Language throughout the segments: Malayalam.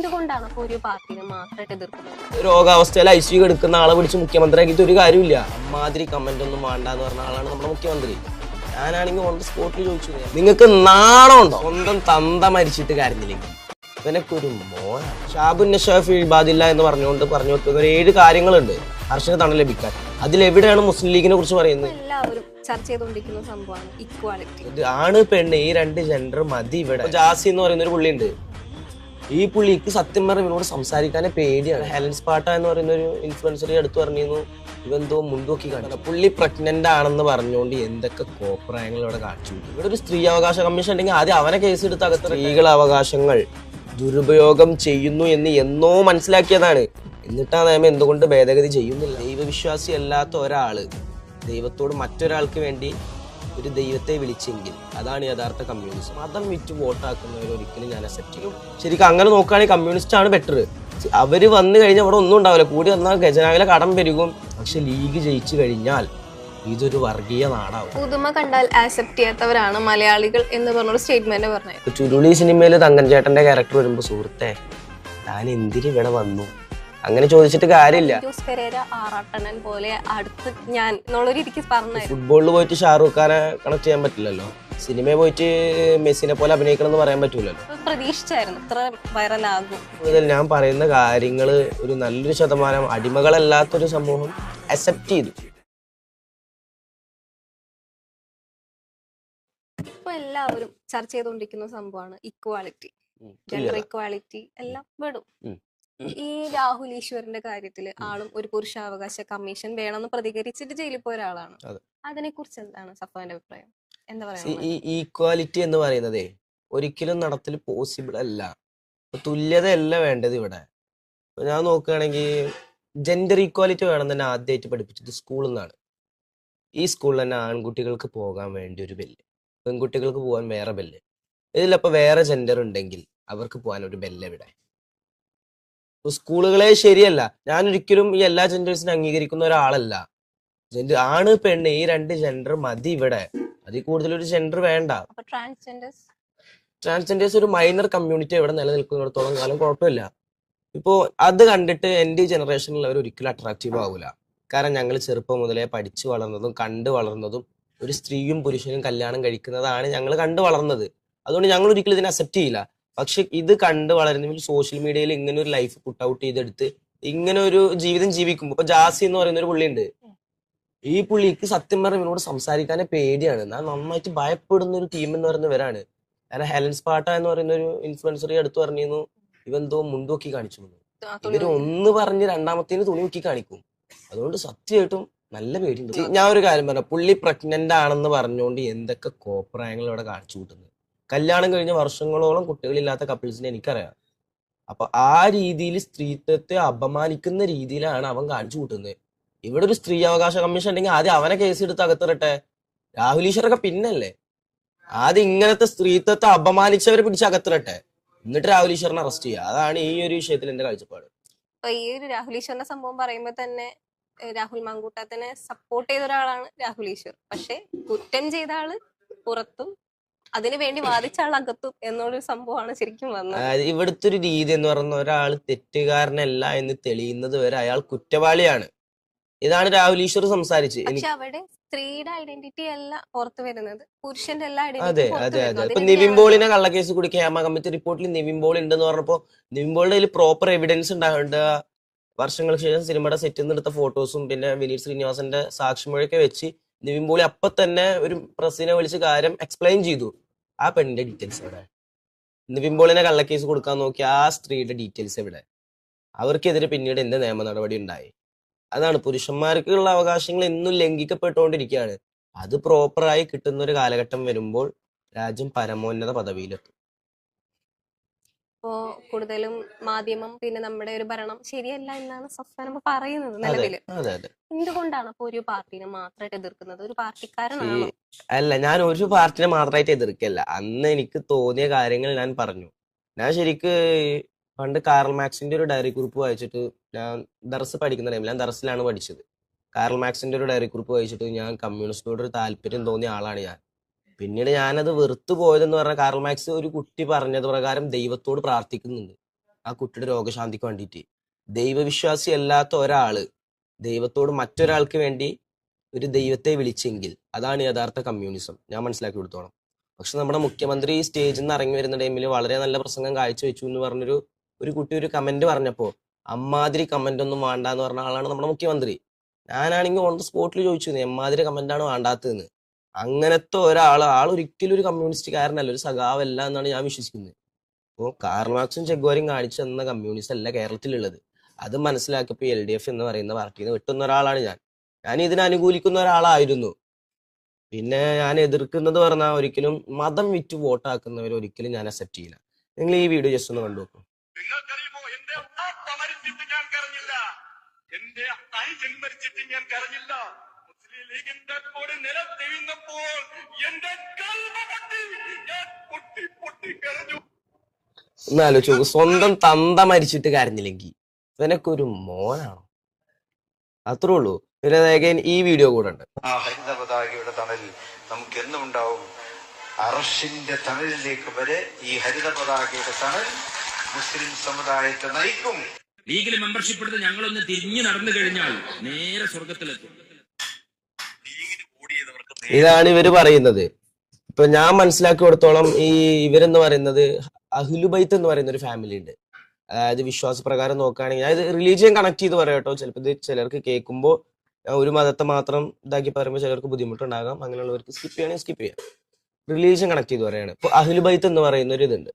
എന്തുകൊണ്ടാണ് അപ്പൊ ഒരു പാർട്ടിനെ മാത്രമായിട്ട് എതിർക്കുന്നത്? രോഗാവസ്ഥയിൽ ICU എടുക്കുന്ന ആളെ പിടിച്ച് മുഖ്യമന്ത്രിയാക്കിയിട്ട് ഒരു കാര്യമില്ല. അമ്മാതിരി കമന്റ് ഒന്നും വേണ്ടെന്ന് പറഞ്ഞ ആളാണ് നമ്മുടെ മുഖ്യമന്ത്രി. ഞാനാണെങ്കിൽ ഓൺ ദ സ്പോട്ടിൽ ചോദിച്ചു, നിങ്ങൾക്ക് നാണമുണ്ടോ? സ്വന്തം തന്ത മരിച്ചിട്ട് കാര്യമില്ലെങ്കിൽ ഇവനൊക്കെ ഒരു മോന. ഷാബുൻ നഷാഫ് ഇബാദില്ല എന്ന് പറഞ്ഞു വെക്കുന്ന 7 കാര്യങ്ങളുണ്ട് കർഷക തണൽ ലഭിക്കാൻ. അതിലെവിടെയാണ് മുസ്ലിം ലീഗിനെ കുറിച്ച് പറയുന്നത്? എല്ലാവരും ചർച്ച ചെയ്തുകൊണ്ടിരിക്കുന്ന സംഭവമാണ് ഇക്വാലിറ്റി. ഇത് ആണ് പെണ്ണ് ഈ 2 ജെൻഡർ മതി. ഇവിടെ ജാസി എന്ന് പറയുന്ന ഒരു പുള്ളിയുണ്ട്. ഈ പുള്ളിക്ക് സത്യം പറഞ്ഞ ഇവനോട് സംസാരിക്കാനേ പേടിയാണ്. ഹെലൻ സ്പാട്ട എന്ന് പറയുന്ന ഒരു ഇൻഫ്ലുവൻസർ അടുത്ത് പറഞ്ഞിരുന്നു ഇവെന്തോ മുൻതൂക്കി കാണിച്ചു. പുള്ളി പ്രഗ്നന്റ് ആണെന്ന് പറഞ്ഞുകൊണ്ട് എന്തൊക്കെ കോപ്രായങ്ങൾ ഇവിടെ കാണിച്ചു. ഇവിടെ ഒരു സ്ത്രീ അവകാശ കമ്മീഷൻ ഉണ്ടെങ്കിൽ ആദ്യം അവനെ കേസ് എടുത്ത് അകത്ത് സ്ത്രീകൾ അവകാശങ്ങൾ ദുരുപയോഗം ചെയ്യുന്നു എന്ന് എന്നോ മനസ്സിലാക്കിയതാണ്. എന്നിട്ട് ആ നിയമം എന്തുകൊണ്ട് ഭേദഗതി ചെയ്യുന്നില്ല? ദൈവവിശ്വാസി അല്ലാത്ത ഒരാള് ദൈവത്തോട് മറ്റൊരാൾക്ക് വേണ്ടി ഒരു ദൈവത്തെ വിളിച്ചെങ്കിൽ അതാണ് യഥാർത്ഥ കമ്മ്യൂണിസ്റ്റ്. മതം വിറ്റ് വോട്ടാക്കുന്നവർ ഒരിക്കലും ഞാൻ അക്സെപ്റ്റ് ചെയ്യും. ശരിക്കും അങ്ങനെ നോക്കുകയാണെങ്കിൽ കമ്മ്യൂണിസ്റ്റ് ആണ് ബെറ്റർ. അവര് വന്നു കഴിഞ്ഞാൽ അവിടെ ഒന്നും ഉണ്ടാവില്ല. കൂടി വന്നാൽ ഖജനാവിലെ കടം പെരുകും. പക്ഷെ ലീഗ് ജയിച്ചു കഴിഞ്ഞാൽ ഇതൊരു വർഗീയ നാടാവും. പുതുമ കണ്ടാൽ ആക്സെപ്റ്റ് ചെയ്യാത്തവരാണ് മലയാളികൾ എന്ന് പറഞ്ഞൊരു സ്റ്റേറ്റ്മെന്റ് പറഞ്ഞത്. ചുരുളി സിനിമയിൽ തങ്കൻ ചേട്ടന്റെ ക്യാരക്ടർ വരുമ്പോ സുഹൃത്തെ താൻ എന്തിന് ഇവിടെ വന്നു അങ്ങനെ ചോദിച്ചിട്ട് കാര്യമില്ല. ആറാട്ടണൻ പോലെ അടുത്ത് ഞാൻ എന്നുള്ളൊരു രീതിക്ക് പറഞ്ഞു. ഫുട്ബോളിൽ പോയിട്ട് ഷാറൂഖ് ഖാനെ കണക്ട് ചെയ്യാൻ പറ്റില്ലല്ലോ. സിനിമയിൽ പോയിട്ട് മെസ്സിനെ പോലെ അഭിനയിക്കണം എന്ന് പറയാൻ പറ്റൂലല്ലോ. പ്രതീക്ഷിച്ചായിരുന്നു ഇത്ര വൈറലാകും. ഞാൻ പറയുന്ന കാര്യങ്ങള് ഒരു നല്ലൊരു ശതമാനം അടിമകളല്ലാത്തൊരു സമൂഹം അക്സെപ്റ്റ് ചെയ്തു. ഇപ്പൊ എല്ലാവരും ചർച്ച ചെയ്തുകൊണ്ടിരിക്കുന്ന സംഭവമാണ് ഇക്വാലിറ്റി, ജെൻഡർ ഇക്വാലിറ്റി എല്ലാം വിടും. ഈ രാഹുൽ ഈശ്വറിന്റെ കാര്യത്തില് ആളും ഒരു പുരുഷാവകാശ കമ്മീഷൻ വേണമെന്ന് പ്രതികരിച്ചിട്ട് ജയിലിൽ പോയ ഒരാളാണ്. അതിനെ കുറിച്ച് എന്താണ് സഫാന്റെ അഭിപ്രായം? എന്താ പറയാ? ഈ ഈക്വാലിറ്റി എന്ന് പറയുന്നതേ ഒരിക്കലും നടത്തൽ പോസിബിൾ അല്ല. തുല്യതയല്ല വേണ്ടത് ഇവിടെ. ഞാൻ നോക്കുകയാണെങ്കിൽ ജെൻഡർ ഈക്വാലിറ്റി വേണം തന്നെ ആദ്യമായിട്ട് പഠിപ്പിച്ചത് സ്കൂളിൽ നിന്നാണ്. ഈ സ്കൂളിൽ തന്നെ ആൺകുട്ടികൾക്ക് പോകാൻ വേണ്ടി ഒരു ബെല്ല്, പെൺകുട്ടികൾക്ക് പോകാൻ വേറെ ബെല്ല്. ഇതിലപ്പോ വേറെ ജെൻഡർ ഉണ്ടെങ്കിൽ അവർക്ക് പോകാൻ ഒരു ബെല്ല് ഇവിടെ. സ്കൂളുകളെ ശരിയല്ല. ഞാൻ ഒരിക്കലും ഈ എല്ലാ ജെൻഡേഴ്സിനും അംഗീകരിക്കുന്ന ഒരാളല്ല. ആണ് പെണ്ണ് ഈ 2 ജെൻഡർ മതി ഇവിടെ. അതിൽ കൂടുതലൊരു ജെൻഡർ വേണ്ട. ട്രാൻസ്ജെൻഡേഴ്സ് ഒരു മൈനർ കമ്മ്യൂണിറ്റി ഇവിടെ നിലനിൽക്കുന്നിടത്തോളം കാലം കുഴപ്പമില്ല. ഇപ്പോ അത് കണ്ടിട്ട് എൻ്റെ ഈ ജനറേഷനിലുള്ളവർ ഒരിക്കലും അട്രാക്റ്റീവ് ആവൂല. കാരണം ഞങ്ങൾ ചെറുപ്പം മുതലേ പഠിച്ചു വളർന്നതും കണ്ടു വളർന്നതും ഒരു സ്ത്രീയും പുരുഷനും കല്യാണം കഴിക്കുന്നതാണ് ഞങ്ങൾ കണ്ടു വളർന്നത്. അതുകൊണ്ട് ഞങ്ങൾ ഒരിക്കലും ഇതിനെ അക്സെപ്റ്റ് ചെയ്യില്ല. പക്ഷെ ഇത് കണ്ട് വളരുന്നതിൽ സോഷ്യൽ മീഡിയയിൽ ഇങ്ങനെ ഒരു ലൈഫ് പുട്ട് ഔട്ട് ചെയ്തെടുത്ത് ഇങ്ങനെ ഒരു ജീവിതം ജീവിക്കുമ്പോൾ ഇപ്പൊ ജാസി എന്ന് പറയുന്ന ഒരു പുള്ളിയുണ്ട്. ഈ പുള്ളിക്ക് സത്യം പറഞ്ഞ ഇവനോട് സംസാരിക്കാനേ പേടിയാണ്. ഞാൻ നന്നായിട്ട് ഭയപ്പെടുന്ന ഒരു ടീം എന്ന് പറയുന്നവരാണ്. കാരണം ഹെലൻ സ്പാട്ട എന്ന് പറയുന്ന ഒരു ഇൻഫ്ലുവൻസർ അടുത്ത് പറഞ്ഞിരുന്നു ഇവെന്തോ മുൻതൂക്കി കാണിച്ചു. ഇവര് ഒന്ന് പറഞ്ഞ് രണ്ടാമത്തേന് തുണി നോക്കി കാണിക്കും. അതുകൊണ്ട് സത്യമായിട്ടും നല്ല പേടിയുണ്ട്. ഞാൻ ഒരു കാര്യം പറഞ്ഞു, പുള്ളി പ്രഗ്നന്റ് ആണെന്ന് പറഞ്ഞുകൊണ്ട് എന്തൊക്കെ കോപ്രായങ്ങൾ ഇവിടെ കാണിച്ചു കൂട്ടുന്നത്. കല്യാണം കഴിഞ്ഞ വർഷങ്ങളോളം കുട്ടികളില്ലാത്ത കപ്പിൾസിനെ എനിക്കറിയാം. അപ്പൊ ആ രീതിയിൽ സ്ത്രീത്വത്തെ അപമാനിക്കുന്ന രീതിയിലാണ് അവൻ കാണിച്ചു കൂട്ടുന്നത്. ഇവിടെ ഒരു സ്ത്രീ അവകാശ കമ്മീഷൻ ഉണ്ടെങ്കിൽ ആദ്യം അവനെ കേസ് എടുത്ത് അകത്തിറട്ടെ. രാഹുൽ ഈശ്വറൊക്കെ പിന്നല്ലേ. ആദ്യം ഇങ്ങനത്തെ സ്ത്രീത്വത്തെ അപമാനിച്ചവരെ പിടിച്ച് അകത്തിറട്ടെ, എന്നിട്ട് രാഹുൽ ഈശ്വറിനെ അറസ്റ്റ് ചെയ്യുക. അതാണ് ഈ ഒരു വിഷയത്തിൽ എന്റെ കാഴ്ചപ്പാട്. ഈ ഒരു രാഹുൽ ഈശ്വറിന്റെ സംഭവം പറയുമ്പോൾ തന്നെ രാഹുൽ മാങ്കൂട്ടത്തിനെ സപ്പോർട്ട് ചെയ്ത ഒരാളാണ് രാഹുൽ ഈശ്വർ. പക്ഷെ കുറ്റം ചെയ്ത ആള് പുറത്തും അതിനു വേണ്ടി വാദിച്ച ആൾ അകത്തും എന്നുള്ളൊരു സംഭവമാണ് ശരിക്കും വന്നത്. ഇവിടുത്തെ ഒരു രീതി എന്ന് പറയുന്ന ഒരാൾ തെറ്റുകാരനല്ല എന്ന് തെളിയുന്നത് വരെ അയാൾ കുറ്റവാളിയാണ്. ഇതാണ് രാഹുൽ ഈശ്വർ സംസാരിച്ച്. പക്ഷെ അവിടെ സ്ത്രീയുടെ ഐഡന്റിറ്റി അല്ല പുറത്തു വരുന്നത്, പുരുഷന്റെ എല്ലാ അതെ ഐഡന്റിറ്റി. അതെ അതെ. ഇപ്പൊ നിവിൻ പോളിനെ കള്ളക്കേസ് കൂടി ഹേമ കമ്മിറ്റി റിപ്പോർട്ടിൽ നിവിൻ പോൾ ഉണ്ടെന്ന് പറഞ്ഞപ്പോ നിവിൻ പോളിന്റെ കയ്യിൽ പ്രോപ്പർ എവിഡൻസ് ഉണ്ടാവേണ്ട വർഷങ്ങൾക്ക് ശേഷം സിനിമയുടെ സെറ്റിൽ നിന്ന് എടുത്ത ഫോട്ടോസും പിന്നെ വിനീത് ശ്രീനിവാസന്റെ സാക്ഷിമൊഴിയൊക്കെ വെച്ച് നിവിൻ പോളി അപ്പൊ തന്നെ ഒരു പ്രസിനെ വിളിച്ച് കാര്യം എക്സ്പ്ലെയിൻ ചെയ്തു. ആ പെണ്ണിന്റെ ഡീറ്റെയിൽസ് എവിടെ? നിവിൻ പോളിനെ കള്ളക്കേസ് കൊടുക്കാൻ നോക്കിയ ആ സ്ത്രീയുടെ ഡീറ്റെയിൽസ് എവിടെ? അവർക്കെതിരെ പിന്നീട് എന്ത് നിയമ നടപടി ഉണ്ടായി? അതാണ് പുരുഷന്മാർക്കുള്ള അവകാശങ്ങൾ എന്നും ലംഘിക്കപ്പെട്ടുകൊണ്ടിരിക്കുകയാണ്. അത് പ്രോപ്പറായി കിട്ടുന്ന ഒരു കാലഘട്ടം വരുമ്പോൾ രാജ്യം പരമോന്നത പദവിയിലെത്തും. ഇപ്പോ കൂടുതലും മാധ്യമം പിന്നെ നമ്മുടെ ഒരു ഭരണം ശരിയല്ല എന്നാണ് സഫാൻ പറയുന്നത് അതെ നിലവില്. അതെ അതെ. എന്തുകൊണ്ടാണ് അപ്പൊ ഒരു പാർട്ടിനെ മാത്രമായിട്ട് എതിർക്കുന്നത്? ഒരു പാർട്ടിക്കാരനാണോ? അല്ല, ഞാൻ ഒരു പാർട്ടിനെ മാത്രമായിട്ട് എതിർക്കല്ല. അന്ന് എനിക്ക് തോന്നിയ കാര്യങ്ങൾ ഞാൻ പറഞ്ഞു. ഞാൻ ശരിക്ക് പണ്ട് കാറൽ മാക്സിന്റെ ഒരു ഡയറി കുറിപ്പ് വായിച്ചിട്ട്, ഞാൻ ദർസ് പഠിക്കുന്ന ടൈമിൽ, ഞാൻ ദർസിലാണ് പഠിച്ചത്. കാറൽ മാക്സിന്റെ ഒരു ഡയറി കുറിപ്പ് വായിച്ചിട്ട് ഞാൻ കമ്മ്യൂണിസ്റ്റിനോട് ഒരു താല്പര്യം തോന്നിയ ആളാണ് ഞാൻ. പിന്നീട് ഞാനത് വെറുത്തു പോയതെന്ന് പറഞ്ഞാൽ കാറൽ മാക്സ് ഒരു കുട്ടി പറഞ്ഞത് പ്രകാരം ദൈവത്തോട് പ്രാർത്ഥിക്കുന്നുണ്ട്. ആ കുട്ടിയുടെ രോഗശാന്തിക്ക് വേണ്ടിയിട്ട്. ദൈവവിശ്വാസി അല്ലാത്ത ഒരാള് ദൈവത്തോട് മറ്റൊരാൾക്ക് വേണ്ടി ഒരു ദൈവത്തെ വിളിച്ചെങ്കിൽ അതാണ് യഥാർത്ഥ കമ്മ്യൂണിസം, ഞാൻ മനസ്സിലാക്കി കൊടുത്തോളം. പക്ഷെ നമ്മുടെ മുഖ്യമന്ത്രി സ്റ്റേജിൽ നിന്ന് ഇറങ്ങി വരുന്ന ടൈമിൽ വളരെ നല്ല പ്രസംഗം കാഴ്ചവെച്ചു എന്ന് പറഞ്ഞൊരു കുട്ടി ഒരു കമന്റ് പറഞ്ഞപ്പോ അമ്മാതിരി കമന്റ് ഒന്നും വേണ്ട എന്ന് പറഞ്ഞ ആളാണ് നമ്മുടെ മുഖ്യമന്ത്രി. ഞാനാണെങ്കിൽ ഓൺ ദ സ്പോട്ടിൽ ചോദിച്ചു എമ്മാതിരി കമന്റാണ് വേണ്ടാത്തതെന്ന്. അങ്ങനത്തെ ആൾ ഒരിക്കലും ഒരു കമ്മ്യൂണിസ്റ്റുകാരനല്ല, ഒരു സഖാവല്ല എന്നാണ് ഞാൻ വിശ്വസിക്കുന്നത്. അപ്പോൾ കാർൽ മാർക്സും ചെഗുവേരയും കാണിച്ചു തന്ന കമ്മ്യൂണിസം അല്ല കേരളത്തിലുള്ളത്. അത് മനസ്സിലാക്കിയപ്പോൾ LDF എന്ന് പറയുന്ന പാർട്ടിയിൽ നിന്ന് വെട്ടുന്ന ഒരാളാണ് ഞാൻ ഇതിനെ അനുകൂലിക്കുന്ന ഒരാളായിരുന്നു. പിന്നെ ഞാൻ എതിർക്കുന്നത് പറഞ്ഞാൽ ഒരിക്കലും മതം വിറ്റ് വോട്ടാക്കുന്നവരെ ഒരിക്കലും ഞാൻ അക്സെപ്റ്റ് ചെയ്യില്ല. നിങ്ങൾ ഈ വീഡിയോ ജസ്റ്റ് ഒന്ന് കണ്ടു നോക്കും. നിങ്ങൾക്കറിയുമോ, എന്റെ അപ്പ മരിച്ചിട്ട് ഞാൻ കരഞ്ഞില്ല, എന്റെ അനുജൻ മരിച്ചിട്ട് ഞാൻ കരഞ്ഞില്ല. മുസ്ലിം ലീഗിന്റെ കൂടെ നിലത്തിരുന്നപ്പോൾ എന്റെ കൽബ് പൊട്ടി, ഞാൻ പൊട്ടി പൊട്ടി കരഞ്ഞു. ഒന്ന് ആലോചിച്ച് നോക്കൂ, സ്വന്തം തന്ത മരിച്ചിട്ട് കരഞ്ഞില്ലെങ്കിൽ ഇവനൊക്കെ മോനാണോ? അത്രേ ഉള്ളൂ. പിന്നെ ഈ വീഡിയോ കൂടെ ഉണ്ട്. ആ ഹരിത പതാകയുടെ തണലിൽ നമുക്ക് എന്നും ഉണ്ടാവും. അർഷിന്റെ തണലിലേക്ക് വരെ ഈ ഹരിത പതാകയുടെ തണൽ മുസ്ലിം സമുദായത്തെ നയിക്കും. ലീഗിൽ മെമ്പർഷിപ്പ് എടുത്ത് ഞങ്ങളൊന്ന് തിരിഞ്ഞു നടന്നു കഴിഞ്ഞാൽ നേരെ സ്വർഗത്തിലെത്തും. ഇതാണ് ഇവര് പറയുന്നത്. ഇപ്പൊ ഞാൻ മനസ്സിലാക്കി കൊടുത്തോളം ഇവരെന്ന് പറയുന്നത് അഹ്ലുബൈത്ത് എന്ന് പറയുന്ന ഒരു ഫാമിലി ഉണ്ട്. അതായത് വിശ്വാസപ്രകാരം നോക്കുകയാണെങ്കിൽ ഞാൻ ഇത് റിലീജിയൻ കണക്ട് ചെയ്ത് പറയാം കേട്ടോ. ചിലപ്പോൾ ഇത് ചിലർക്ക് കേൾക്കുമ്പോൾ ഒരു മതത്തെ മാത്രം ഇതാക്കി പറയുമ്പോൾ ചിലർക്ക് ബുദ്ധിമുട്ടുണ്ടാകാം. അങ്ങനെയുള്ളവർക്ക് സ്കിപ്പ് ചെയ്യണമെങ്കിൽ സ്കിപ്പ് ചെയ്യാം. റിലീജിയൻ കണക്ട് ചെയ്ത് പറയാണ്. ഇപ്പൊ അഹ്ലുബൈത്ത് എന്ന് പറയുന്ന ഒരു ഇതുണ്ട്.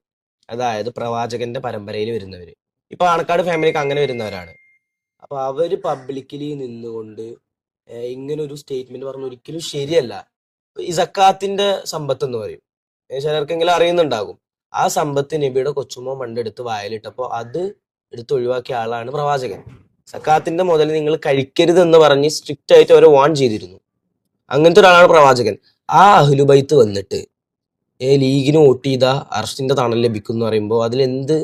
അതായത് പ്രവാചകന്റെ പരമ്പരയിൽ വരുന്നവര്. ഇപ്പൊ ആണക്കാട് ഫാമിലിക്ക് അങ്ങനെ വരുന്നവരാണ്. അപ്പൊ അവര് പബ്ലിക്കലി നിന്നുകൊണ്ട് ഇങ്ങനെ ഒരു സ്റ്റേറ്റ്മെന്റ് പറഞ്ഞ ഒരിക്കലും ശരിയല്ല. ഈ സക്കാത്തിന്റെ സമ്പത്ത് എന്ന് പറയും, ചിലർക്കെങ്കിലും അറിയുന്നുണ്ടാകും. ആ സമ്പത്ത് നബിയുടെ കൊച്ചുമോ പണ്ടെടുത്ത് വായിലിട്ടപ്പോ അത് എടുത്ത് ഒഴിവാക്കിയ ആളാണ് പ്രവാചകൻ. സക്കാത്തിന്റെ മുതൽ നിങ്ങൾ കഴിക്കരുത് എന്ന് പറഞ്ഞ് സ്ട്രിക്റ്റ് ആയിട്ട് അവരെ വാൺ ചെയ്തിരുന്നു. അങ്ങനത്തെ ഒരാളാണ് പ്രവാചകൻ. ആ അഹ്ലുബൈത്ത് വന്നിട്ട് ലീഗിന് വോട്ട് ചെയ്ത അർഷിന്റെ തണൽ ലഭിക്കും എന്ന് പറയുമ്പോൾ അതിൽ എന്ത്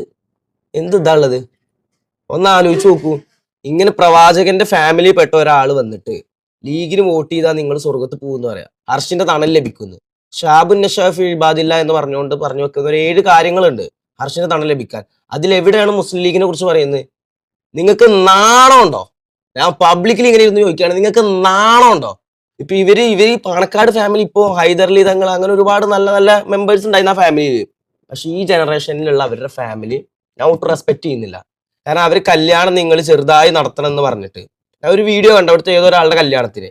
ഇതാ ഉള്ളത്? ഒന്ന് ആലോചിച്ച് നോക്കൂ. ഇങ്ങനെ പ്രവാചകന്റെ ഫാമിലി പെട്ട ഒരാൾ വന്നിട്ട് ലീഗിന് വോട്ട് ചെയ്താൽ നിങ്ങൾ സ്വർഗത്ത് പോകുമെന്ന് പറയാം, അർഷിന്റെ തണൽ ലഭിക്കുന്നു. ഷാബുൻ നഷാഫി ഇബാദില്ല എന്ന് പറഞ്ഞു വെക്കുന്ന ഒരു 7 കാര്യങ്ങളുണ്ട് അർഷിന്റെ തണൽ ലഭിക്കാൻ. അതിലെവിടെയാണ് മുസ്ലിം ലീഗിനെ കുറിച്ച് പറയുന്നത്? നിങ്ങൾക്ക് നാണമുണ്ടോ? ഞാൻ പബ്ലിക്കലി ഇങ്ങനെ ഇരുന്ന് ചോദിക്കുകയാണ്, നിങ്ങൾക്ക് നാണമുണ്ടോ? ഇപ്പൊ ഇവര് പാണക്കാട് ഫാമിലി ഇപ്പോ ഹൈദർലി തങ്ങൾ അങ്ങനെ ഒരുപാട് നല്ല നല്ല മെമ്പേഴ്സ് ഉണ്ടായിരുന്ന ആ ഫാമിലിയിൽ. പക്ഷെ ഈ ജനറേഷനിലുള്ള അവരുടെ ഫാമിലി ഞാൻ ഒട്ടും റെസ്പെക്ട് ചെയ്യുന്നില്ല. കാരണം അവർ കല്യാണം നിങ്ങൾ ചെറുതായി നടത്തണം എന്ന് പറഞ്ഞിട്ട് ഞാൻ ഒരു വീഡിയോ കണ്ടു. അവിടുത്തെ ഏതോ ഒരാളുടെ കല്യാണത്തിന്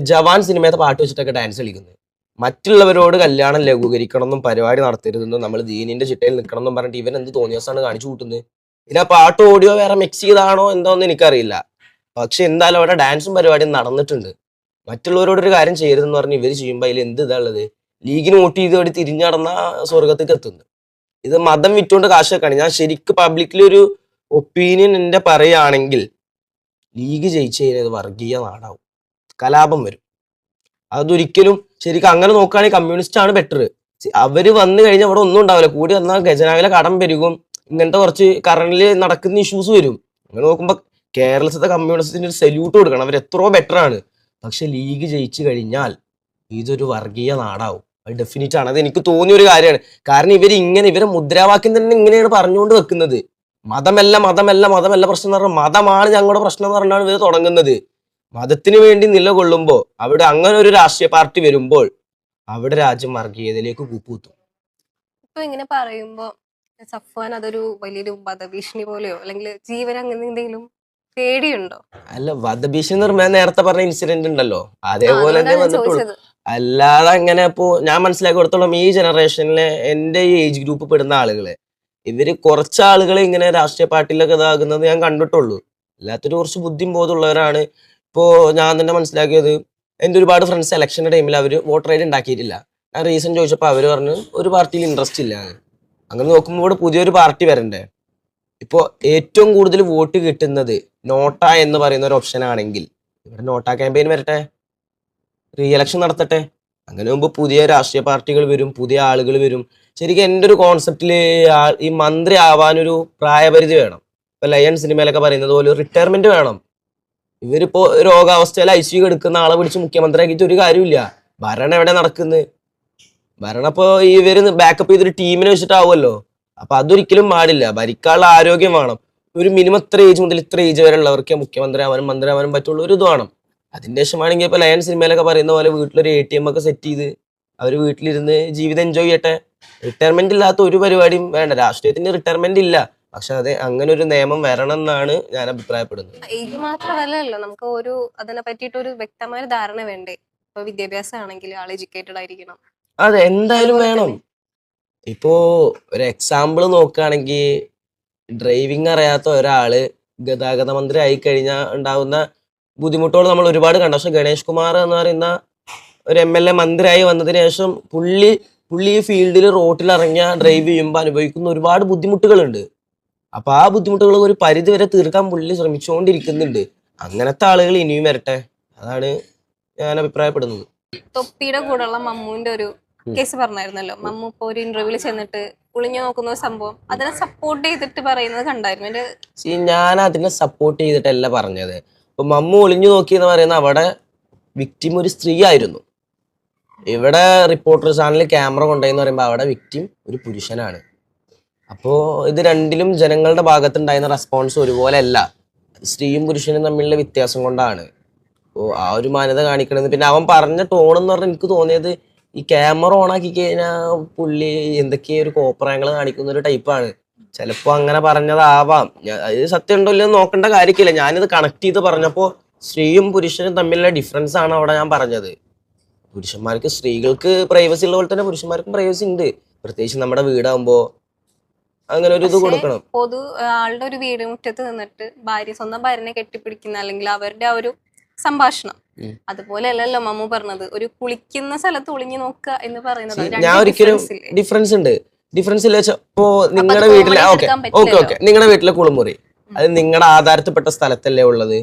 ജവാൻ സിനിമയത്തെ പാട്ട് വെച്ചിട്ടൊക്കെ ഡാൻസ് കളിക്കുന്നത്. മറ്റുള്ളവരോട് കല്യാണം ലഘൂകരിക്കണം എന്നും പരിപാടി നടത്തരുതെന്നും നമ്മൾ ദീനിന്റെ ചിട്ടയിൽ നിൽക്കണം എന്നും പറഞ്ഞിട്ട് ഇവൻ എന്ത് തോന്നിയാസാണ് കാണിച്ചു കൂട്ടുന്നത്. ഇതിനാ പാട്ട് ഓഡിയോ വേറെ മിക്സ് ചെയ്താണോ എന്തോന്ന് എനിക്കറിയില്ല. പക്ഷെ എന്തായാലും അവിടെ ഡാൻസും പരിപാടിയും നടന്നിട്ടുണ്ട്. മറ്റുള്ളവരോടൊരു കാര്യം ചെയ്യരുതെന്ന് പറഞ്ഞ് ഇവർ ചെയ്യുമ്പോൾ അതിൽ എന്ത് ഇതാ ഉള്ളത്? ലീഗിന് വോട്ട് ചെയ്ത് വേണ്ടി തിരിഞ്ഞടന്ന സ്വർഗത്തേക്ക് എത്തുന്നു. ഇത് മതം വിറ്റുകൊണ്ട് കാശൊക്കെയാണ്. ഞാൻ ശരിക്കും പബ്ലിക്കിൽ ഒരു ഒപ്പീനിയൻ എന്റെ പറയുകയാണെങ്കിൽ ലീഗ് ജയിച്ചു കഴിഞ്ഞാൽ വർഗീയ നാടാവും, കലാപം വരും. അതൊരിക്കലും ശരിക്കും അങ്ങനെ നോക്കുകയാണെങ്കിൽ കമ്മ്യൂണിസ്റ്റ് ആണ് ബെറ്റർ. അവര് വന്നു കഴിഞ്ഞാൽ അവിടെ ഒന്നും ഉണ്ടാവില്ല. കൂടി വന്നാൽ ഖജനാവിലെ കടം പെരുകും, ഇങ്ങനത്തെ കുറച്ച് കറണ്ടിൽ നടക്കുന്ന ഇഷ്യൂസ് വരും. അങ്ങനെ നോക്കുമ്പോൾ കേരളത്തിലെ കമ്മ്യൂണിസ്റ്റിന് ഒരു സല്യൂട്ട് കൊടുക്കണം, അവർ എത്രയോ ബെറ്റർ ആണ്. പക്ഷെ ലീഗ് ജയിച്ചു കഴിഞ്ഞാൽ ഇതൊരു വർഗീയ നാടാവും, അത് ഡെഫിനിറ്റ് ആണ്. അത് എനിക്ക് തോന്നിയ ഒരു കാര്യമാണ്. കാരണം ഇവരെ മുദ്രാവാക്യം തന്നെ ഇങ്ങനെയാണ് പറഞ്ഞുകൊണ്ട് വെക്കുന്നത്. മതമല്ല പ്രശ്നം എന്ന് പറഞ്ഞാൽ മതമാണ് ഞങ്ങളുടെ പ്രശ്നം എന്ന് പറഞ്ഞാണ് ഇവർ തുടങ്ങുന്നത്. മതത്തിന് വേണ്ടി നിലകൊള്ളുമ്പോ അവിടെ അങ്ങനെ ഒരു രാഷ്ട്രീയ പാർട്ടി വരുമ്പോൾ അവിടെ രാജ്യം വർഗീയതയിലേക്ക് കൂപ്പുകുത്തും. ഇപ്പൊ ഇങ്ങനെ പറയുമ്പോ സഫ്വാൻ അതൊരു വലിയൊരു വധഭീഷണി പോലെയോ അല്ലെങ്കിൽ ജീവൻ അങ്ങനെ എന്തെങ്കിലും പേടിയുണ്ടോ? അല്ല, വധഭീഷണി എന്ന് പറഞ്ഞാൽ നേരത്തെ പറഞ്ഞ ഇൻസിഡന്റ് ഉണ്ടല്ലോ, അതേപോലെ തന്നെ വന്നിട്ടുള്ളൂ. അല്ലാതെ അങ്ങനെ ഇപ്പോ ഞാൻ മനസ്സിലാക്കി കൊടുത്തോളം ഈ ജനറേഷനിലെ എന്റെ ഈ ഏജ് ഗ്രൂപ്പ് പെടുന്ന ആളുകളെ ഇവര് കുറച്ച് ആളുകളെ ഇങ്ങനെ രാഷ്ട്രീയ പാർട്ടിയിലൊക്കെ ഇതാകുന്നത് ഞാൻ കണ്ടിട്ടുള്ളൂ. അല്ലാത്തൊരു കുറച്ച് ബുദ്ധിയും ബോധമുള്ളവരാണ്. ഇപ്പോ ഞാൻ തന്നെ മനസ്സിലാക്കിയത്, എൻ്റെ ഒരുപാട് ഫ്രണ്ട്സ് ഇലക്ഷന്റെ ടൈമിൽ അവർ വോട്ടർ ഐഡി ഉണ്ടാക്കിയിട്ടില്ല. ഞാൻ റീസൺ ചോദിച്ചപ്പോൾ അവർ പറഞ്ഞു ഒരു പാർട്ടിയിൽ ഇൻട്രസ്റ്റ് ഇല്ല. അങ്ങനെ നോക്കുമ്പോൾ ഇവിടെ പുതിയൊരു പാർട്ടി വരണ്ടേ? ഇപ്പോൾ ഏറ്റവും കൂടുതൽ വോട്ട് കിട്ടുന്നത് നോട്ട എന്ന് പറയുന്ന ഒരു ഓപ്ഷൻ ആണെങ്കിൽ ഇവിടെ നോട്ട ക്യാമ്പയിൻ വരട്ടെ, റീ എലക്ഷൻ നടത്തട്ടെ. അങ്ങനെ മുമ്പ് പുതിയ രാഷ്ട്രീയ പാർട്ടികൾ വരും, പുതിയ ആളുകൾ വരും. ശരിക്കും എൻ്റെ ഒരു കോൺസെപ്റ്റില് ഈ മന്ത്രി ആവാനൊരു പ്രായപരിധി വേണം. ഇപ്പൊ ലയൺ സിനിമയിലൊക്കെ പറയുന്നത് പോലെ റിട്ടയർമെന്റ് വേണം. ഇവരിപ്പോ രോഗാവസ്ഥയിൽ ICU എടുക്കുന്ന ആളെ പിടിച്ച് മുഖ്യമന്ത്രി ആക്കിയിട്ട് ഒരു കാര്യമില്ല. ഭരണം എവിടെ നടക്കുന്നത്? ഭരണം ഇപ്പോ ഇവര് ബാക്കപ്പ് ചെയ്തൊരു ടീമിനെ വെച്ചിട്ടാവുമല്ലോ. അപ്പൊ അതൊരിക്കലും പാടില്ല. ഭരിക്കാനുള്ള ആരോഗ്യം വേണം. ഒരു മിനിമം ഇത്ര ഏജ് മുതൽ ഇത്ര ഏജ് വരെ ഉള്ളവർക്ക് മുഖ്യമന്ത്രി ആവാനും മന്ത്രി ആവാനും പറ്റുള്ള ഒരു ഇത് വേണം. അതിന്റെ ശേഷമാണെങ്കിൽ ഇപ്പൊ ലയൺ സിനിമയിലൊക്കെ പറയുന്ന പോലെ വീട്ടിലൊരു ATM ഒക്കെ സെറ്റ് ചെയ്ത് അവർ വീട്ടിലിരുന്ന് ജീവിതം എൻജോയ് ചെയ്യട്ടെ. റിട്ടയർമെന്റ് ഇല്ലാത്ത ഒരു പരിപാടിയും വേണ്ട. രാഷ്ട്രീയത്തിന് റിട്ടയർമെന്റ് ഇല്ല. പക്ഷെ അത് അങ്ങനെ ഒരു നിയമം വരണം എന്നാണ് ഞാൻ അഭിപ്രായപ്പെടുന്നത്. ഇത് മാത്രമല്ലല്ലോ, നമുക്ക് അതിനെ പറ്റിയിട്ട് ഒരു വ്യക്തമായ ധാരണ വേണ്ടേ. ഇപ്പൊ വിദ്യാഭ്യാസം ആണെങ്കിൽ ആൾ എഡ്യൂക്കേറ്റഡ് ആയിരിക്കണം. അതെ, എന്തായാലും അതുപോലെ വേണം. തന്നെ ഇപ്പോ ഒരു എക്സാമ്പിൾ നോക്കുകയാണെങ്കിൽ ഡ്രൈവിംഗ് അറിയാത്ത ഒരാള് ഗതാഗത മന്ത്രി ആയി കഴിഞ്ഞാൽ ഉണ്ടാകുന്ന ബുദ്ധിമുട്ടുകൾ നമ്മൾ ഒരുപാട് കണ്ടു. പക്ഷെ ഗണേഷ് കുമാർ എന്ന് പറയുന്ന ഒരു MLA മന്ത്രിയായി വന്നതിന് ശേഷം പുള്ളി ഈ ഫീൽഡിൽ റോട്ടിൽ ഇറങ്ങിയ ഡ്രൈവ് ചെയ്യുമ്പോൾ അനുഭവിക്കുന്ന ഒരുപാട് ബുദ്ധിമുട്ടുകളുണ്ട്. അപ്പൊ ആ ബുദ്ധിമുട്ടുകൾ ഒരു പരിധി വരെ തീർക്കാൻ പുള്ളി ശ്രമിച്ചുകൊണ്ടിരിക്കുന്നുണ്ട്. അങ്ങനത്തെ ആളുകൾ ഇനിയും വരട്ടെ, അതാണ് ഞാൻ അഭിപ്രായപ്പെടുന്നത്. തൊപ്പിയുടെ കൂടെയുള്ള മമ്മുവിന്റെ ഒരു കേസ് പറഞ്ഞായിരുന്നല്ലോ. മമ്മു ഇപ്പൊ ഒരു ഇന്റർവ്യൂവിൽ ചെന്നിട്ട് ഒളിഞ്ഞു നോക്കുന്ന ഒരു സംഭവം അതിനെ സപ്പോർട്ട് ചെയ്തിട്ട് പറയുന്നത് കണ്ടായിരുന്നു. ഞാൻ അതിനെ സപ്പോർട്ട് ചെയ്തിട്ടല്ല പറഞ്ഞത്. ഇപ്പൊ മമ്മു ഒളിഞ്ഞു നോക്കി എന്ന് പറയുന്ന അവിടെ വിക്ടിം ഒരു സ്ത്രീ ആയിരുന്നു. ഇവിടെ റിപ്പോർട്ടർ ചാനലിൽ ക്യാമറ കൊണ്ടുപോയെന്ന് പറയുമ്പോൾ അവിടെ വിക്ടിം ഒരു പുരുഷനാണ്. അപ്പോ ഇത് രണ്ടിലും ജനങ്ങളുടെ ഭാഗത്തുണ്ടായിരുന്ന റെസ്പോൺസ് ഒരുപോലെ അല്ല. സ്ത്രീയും പുരുഷനും തമ്മിലുള്ള വ്യത്യാസം കൊണ്ടാണ്. അപ്പോൾ ആ ഒരു മാന്യത കാണിക്കണമെന്ന്. പിന്നെ അവൻ പറഞ്ഞ ടോൺ എന്ന് പറഞ്ഞാൽ എനിക്ക് തോന്നിയത് ഈ ക്യാമറ ഓൺ ആക്കി കഴിഞ്ഞാൽ പുള്ളി എന്തൊക്കെയോ ഒരു കോപ്രായങ്ങൾ കാണിക്കുന്ന ഒരു ടൈപ്പാണ്. ചിലപ്പോൾ അങ്ങനെ പറഞ്ഞതാവാം. അത് സത്യം ഉണ്ടോ ഇല്ലെന്ന് നോക്കേണ്ട കാര്യമില്ല. ഞാനിത് കണക്ട് ചെയ്ത് പറഞ്ഞപ്പോൾ സ്ത്രീയും പുരുഷനും തമ്മിലുള്ള ഡിഫറൻസ് ആണ് അവിടെ ഞാൻ പറഞ്ഞത്. പുരുഷന്മാർക്ക് സ്ത്രീകൾക്ക് പ്രൈവസി ഉള്ള പോലെ തന്നെ പുരുഷന്മാർക്കും പ്രൈവസി ഉണ്ട്. പ്രത്യേകിച്ച് നമ്മുടെ വീടാകുമ്പോ അങ്ങനെ ഒരു ഇത് കൊടുക്കണം. ആളുടെ ഒരു വീട് മുറ്റത്ത് നിന്നിട്ട് സ്വന്തം ഭാര്യനെ കെട്ടിപ്പിടിക്കുന്ന അല്ലെങ്കിൽ അവരുടെ ആ ഒരു സംഭാഷണം അതുപോലെ അല്ലല്ലോ മമ്മു പറഞ്ഞത്. ഒരു കുളിക്കുന്ന സ്ഥലത്ത് ഒളിഞ്ഞു നോക്കുക എന്ന് പറയുന്നത് ഞാൻ ഒരിക്കലും ഡിഫറൻസ് ഉണ്ട്. ഡിഫറൻസ് ഇല്ല ഇപ്പോ നിങ്ങളുടെ വീട്ടിലെ ഓക്കെ നിങ്ങളുടെ വീട്ടിലെ കുളിമുറി അത് നിങ്ങളുടെ ആധാരത്തിൽപ്പെട്ട സ്ഥലത്തല്ലേ ഉള്ളത്.